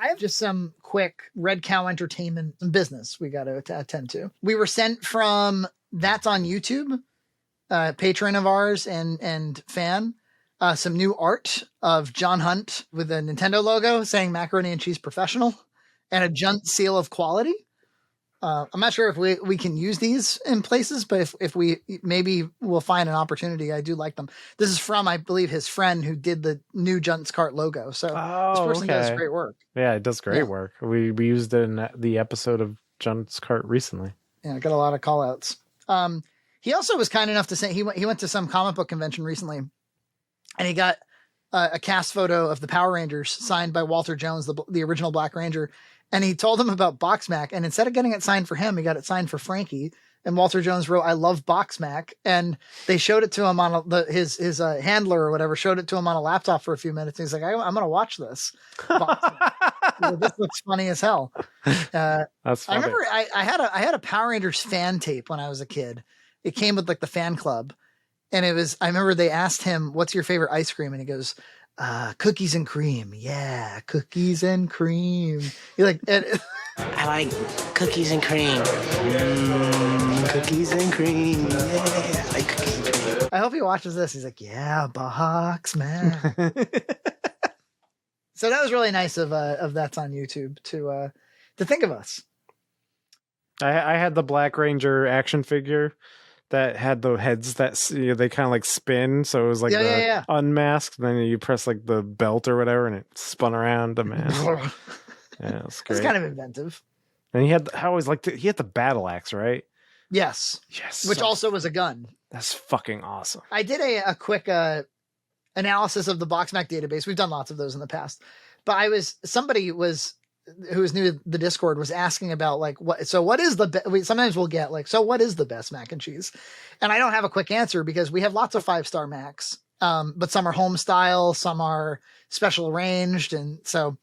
I have just some quick Red Cow Entertainment business we got to attend to. We were sent from That's on YouTube, patron of ours and fan, some new art of John Hunt with a Nintendo logo saying Macaroni and Cheese Professional and a Junt seal of quality. I'm not sure if we can use these in places, but if we maybe we'll find an opportunity. I do like them. This is from, I believe, his friend who did the new Junt's Cart logo. So this person does great work. Yeah, it does great work. We used it in the episode of Junt's Cart recently. Yeah, I got a lot of call outs. He also was kind enough to say he went to some comic book convention recently, and he got a cast photo of the Power Rangers signed by Walter Jones, the original Black Ranger. And he told him about BoxMac, and instead of getting it signed for him, he got it signed for Frankie. And Walter Jones wrote, "I love BoxMac," and they showed it to him on his handler or whatever showed it to him on a laptop for a few minutes. He's like, "I'm going to watch this. This looks funny as hell." That's funny. I remember I had a Power Rangers fan tape when I was a kid. It came with like the fan club, and I remember they asked him, "What's your favorite ice cream?" And he goes, "Cookies and cream." Yeah, cookies and cream. You're like, I like cookies and cream. Cookies and cream. Yeah, I like cookies and cream. I hope he watches this. He's like, "Yeah, BoxMac." So that was really nice of That's on YouTube to think of us. I had the Black Ranger action figure that had the heads that they kind of like spin, so it was like unmasked. And then you press like the belt or whatever, and it spun around. Man, yeah, it was great. It's kind of inventive. And he had the battle axe, right? Yes, which also was a gun. That's fucking awesome. I did a quick analysis of the BoxMac database. We've done lots of those in the past, but somebody who was new to the Discord was asking about like what is sometimes we'll get like, so what is the best mac and cheese? And I don't have a quick answer because we have lots of 5-star Macs. But some are home style, some are special arranged. And so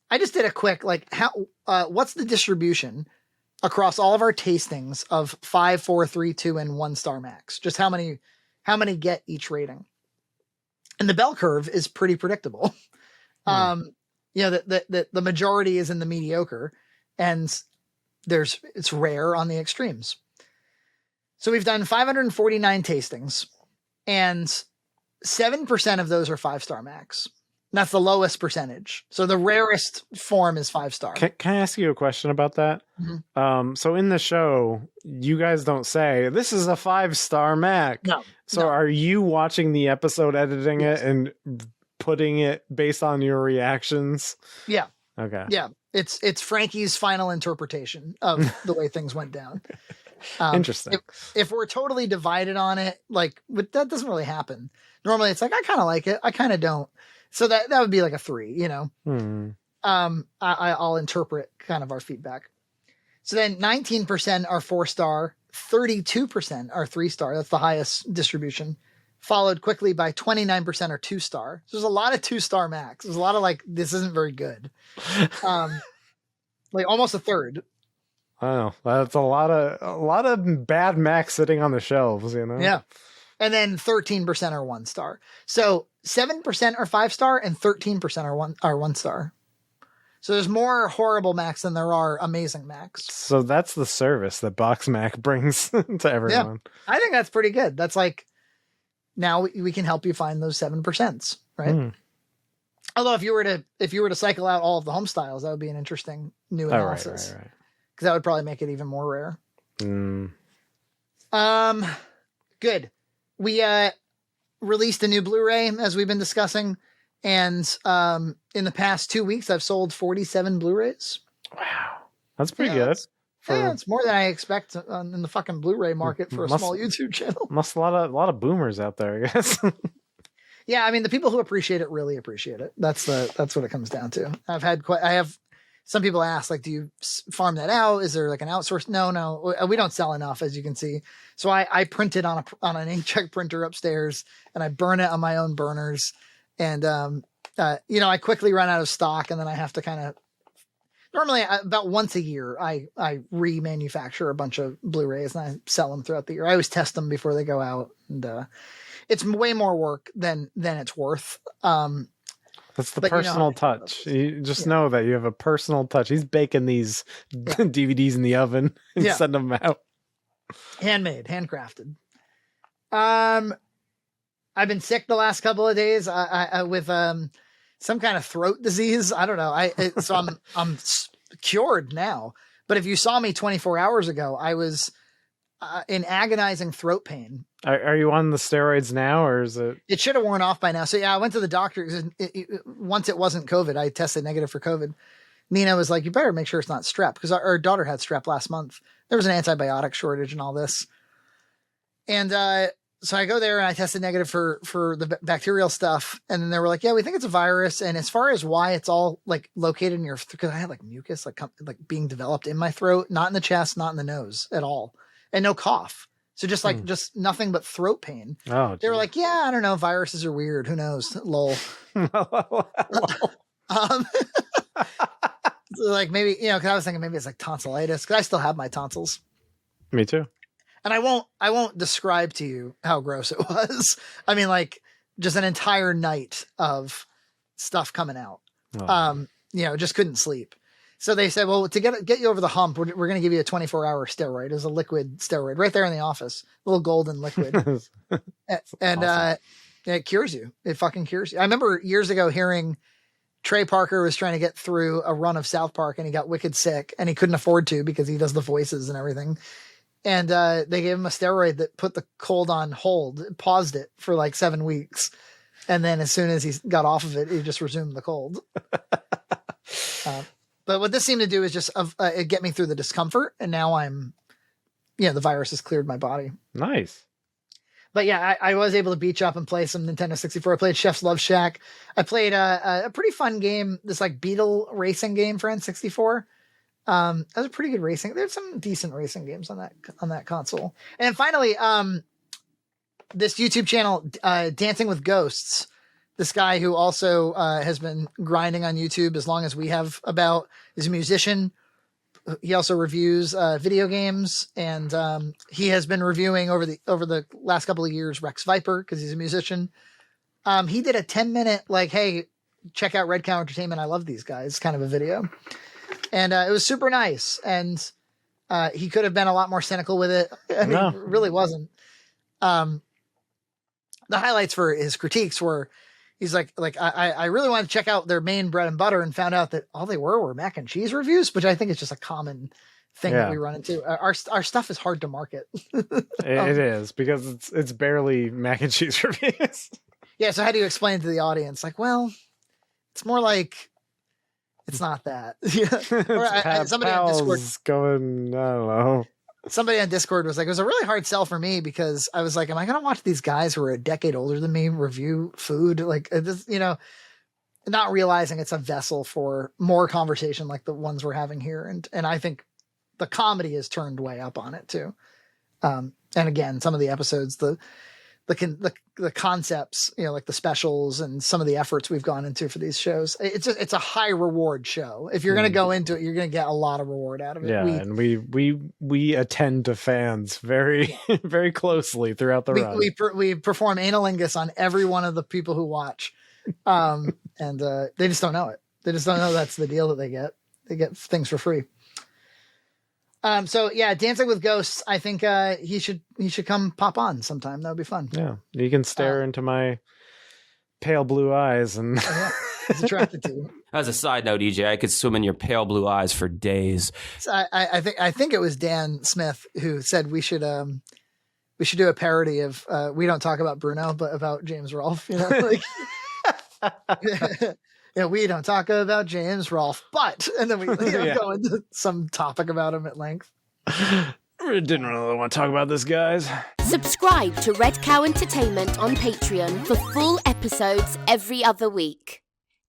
I just did a quick, like what's the distribution across all of our tastings of 5, 4, 3, 2, and 1-star Macs? Just how many get each rating? And the bell curve is pretty predictable. The majority is in the mediocre, and it's rare on the extremes. So we've done 549 tastings, and 7% of those are 5-star Macs. That's the lowest percentage. So the rarest form is 5-star. Can I ask you a question about that? Mm-hmm. So in the show, you guys don't say this is a 5-star Mac. No. So are you watching the episode, editing it, and putting it based on your reactions? Yeah. Okay. Yeah. It's Frankie's final interpretation of the way things went down. Interesting. If we're totally divided on it, like that doesn't really happen. Normally it's like, I kind of like it, I kind of don't. So that would be like a 3, you know? I'll interpret kind of our feedback. So then 19% are 4-star, 32% are 3-star. That's the highest distribution. Followed quickly by 29% are 2-star. So there's a lot of 2-star Macs. There's a lot of like, this isn't very good. Like almost a third. Oh, that's a lot of bad Macs sitting on the shelves, you know? Yeah. And then 13% are 1-star. So 7% are 5-star and 13% are 1-star. So there's more horrible Macs than there are amazing Macs. So that's the service that BoxMac brings to everyone. Yeah, I think that's pretty good. That's like, now we can help you find those 7%, right? Although if you were to cycle out all of the home styles, that would be an interesting new analysis. Right. Because that would probably make it even more rare. Good. We released a new Blu-ray, as we've been discussing, and in the past 2 weeks, I've sold 47 Blu-rays. Wow, that's pretty good. It's more than I expect in the fucking Blu-ray market for a small YouTube channel. Must a lot of boomers out there, I guess. Yeah, I mean, the people who appreciate it really appreciate it. That's what it comes down to. I have some people ask, like, do you farm that out? Is there like an outsource? No, we don't sell enough, as you can see. So I print it on an inkjet printer upstairs, and I burn it on my own burners. And I quickly run out of stock, and then I have to kind of. Normally, about once a year, I remanufacture a bunch of Blu-rays and I sell them throughout the year. I always test them before they go out, and it's way more work than it's worth. That's the personal touch. You just know that you have a personal touch. He's baking these DVDs in the oven and send them out. Handmade, handcrafted. I've been sick the last couple of days. I with some kind of throat disease. I don't know. So I'm cured now. But if you saw me 24 hours ago, I was in agonizing throat pain. Are you on the steroids now, or is it? It should have worn off by now. So yeah, I went to the doctor because once it wasn't COVID, I tested negative for COVID. Nina was like, "You better make sure it's not strep," because our daughter had strep last month. There was an antibiotic shortage and all this. And so I go there and I tested negative for the bacterial stuff. And then they were like, "Yeah, we think it's a virus." And as far as why it's all like located in your, because I had like mucus, like being developed in my throat, not in the chest, not in the nose at all, and no cough. So just like just nothing but throat pain. Oh, they were like, "Yeah, I don't know. Viruses are weird. Who knows?" Lol. So like maybe, because I was thinking maybe it's like tonsillitis, because I still have my tonsils. Me too. And I won't describe to you how gross it was. I mean, like just an entire night of stuff coming out. Oh. Just couldn't sleep. So they said, well, to get you over the hump, we're going to give you a 24-hour steroid. It's a liquid steroid right there in the office, a little golden liquid. And awesome. It cures you. It fucking cures you. I remember years ago hearing Trey Parker was trying to get through a run of South Park and he got wicked sick and he couldn't afford to because he does the voices and everything. And they gave him a steroid that put the cold on hold, paused it for like 7 weeks. And then as soon as he got off of it, he just resumed the cold. But what this seemed to do is just get me through the discomfort. And now the virus has cleared my body. Nice. But yeah, I was able to beach up and play some Nintendo 64. I played Chef's Love Shack. I played a pretty fun game, this like Beetle racing game for N64. That was a pretty good racing. There's some decent racing games on that console. And finally, this YouTube channel, Dancing with Ghosts, this guy who also has been grinding on YouTube as long as we have about, is a musician. He also reviews video games, and he has been reviewing over the last couple of years Rex Viper because he's a musician. He did a 10-minute like, hey, check out Red Cow Entertainment. I love these guys kind of a video. And it was super nice. And he could have been a lot more cynical with it. I mean, he really wasn't. The highlights for his critiques were, he's like I really wanted to check out their main bread and butter and found out that all they were mac and cheese reviews, which I think is just a common thing that we run into. Our stuff is hard to market. It is, because it's barely mac and cheese reviews. Yeah. So how do you explain to the audience? Like, well, it's more like, it's not that. Or somebody on Discord going, I don't know. Somebody on Discord was like, it was a really hard sell for me because I was like, am I going to watch these guys who are a decade older than me review food? Like, this, not realizing it's a vessel for more conversation like the ones we're having here. And I think the comedy is turned way up on it too. And again, some of the episodes, the concepts, like the specials and some of the efforts we've gone into for these shows, it's a high reward show. If you're going to go into it, you're going to get a lot of reward out of it. Yeah. And we attend to fans very, very closely throughout the run. We perform analingus on every one of the people who watch. And they just don't know it. They just don't know that's the deal that they get. They get things for free. So yeah, Dancing with Ghosts. I think he should come pop on sometime. That would be fun. Yeah, you can stare into my pale blue eyes, and he's attracted to you. As a side note, EJ, I could swim in your pale blue eyes for days. So I think it was Dan Smith who said we should do a parody of We Don't Talk About Bruno, but about James Rolfe. Yeah, we don't talk about James Rolfe, but, and then we go into some topic about him at length. Didn't really want to talk about this, guys. Subscribe to Red Cow Entertainment on Patreon for full episodes every other week.